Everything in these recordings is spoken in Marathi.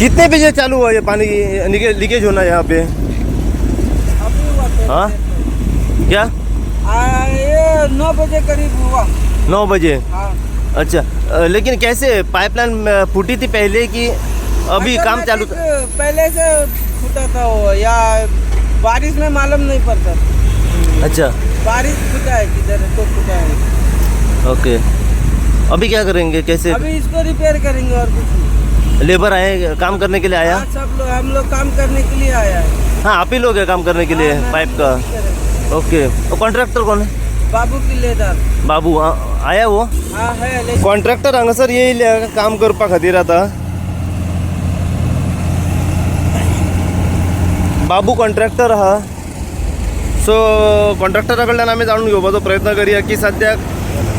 कितने बजे चालू हुआ ये पानी लीकेज होना यहाँ पे? अभी हुआ तो हाँ क्या? ये 9 बजे करीब हुआ। 9 बजे? हाँ। अच्छा लेकिन कैसे पाइपलाइन फूटी थी पहले कि अभी काम चालू था? पहले से फूटा था वो, या बारिश में मालूम नहीं पड़ता। अच्छा बारिश फूटा है किधर तो फूटा है। ओके अभी क्या करेंगे कैसे? अभी इसको रिपेयर करेंगे और कुछ नहीं। लेबर आए काम करने के लिए आया? हाँ, सब लोग हम लोग काम करने के लिए आया है। हाँ आप ही लोग हैं काम करने के लिए हाँ, पाइप का? ओके और कॉन्ट्रॅक्टर कोण है? बाबू किल्लेदार। बाबू आया वो? हाँ है लेकिन कॉन्ट्रॅक्टर हांगासर येईल काम करपा खातीर आता बाबू कॉन्ट्रॅक्टर आहा सो कॉन्ट्रॅक्टरा कडल्यान आमी जाणून घेवपाचो प्रयत्न करूया की सद्या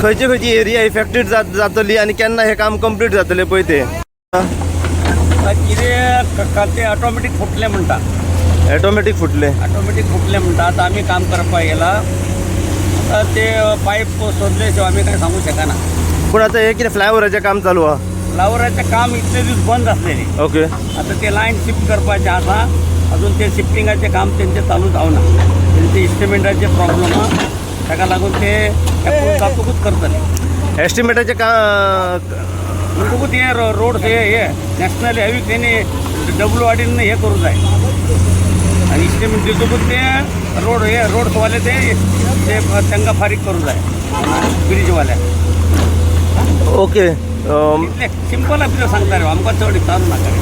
खंयची खंयची एरिया इफेक्टेड जातली आणि केन्ना हे काम कंप्लीट जातले पळय ते ते ऑटोमॅटिक फुटले म्हणतात. ऑटोमॅटिक फुटले. ऑटोमॅटिक फुटले म्हणतात. आम्ही काम करपा गेला तर ते पाईप शोधल्याशिवाय आम्ही काय सांगू शकना. पण आता हे कितें फ्लायओव्हराचें काम चालू हा? फ्लावराचं काम इतले दिवस बंद असलेले. ओके आता ते लाईन शिफ्ट करपाचे आसा. अजून ते शिफ्टिंगाचे काम त्यांचे चालू जावना. त्यांचे इस्टिमेटाचे प्रॉब्लेम हा. ताका लागून ते तातूंत करतले. एस्टिमेटाचे का म्हणटकूच हे रोड हे नॅशनल हॅवी त्यांनी WRDने हे करू जाय आणि इस्टिमेट दिसतूच ते रोडवाले ते त्यांना फारीक करू जाय ब्रिजवाल्या. ओके सिंपल आपल्याला सांगता रे आमकां चड चालू नाका रे.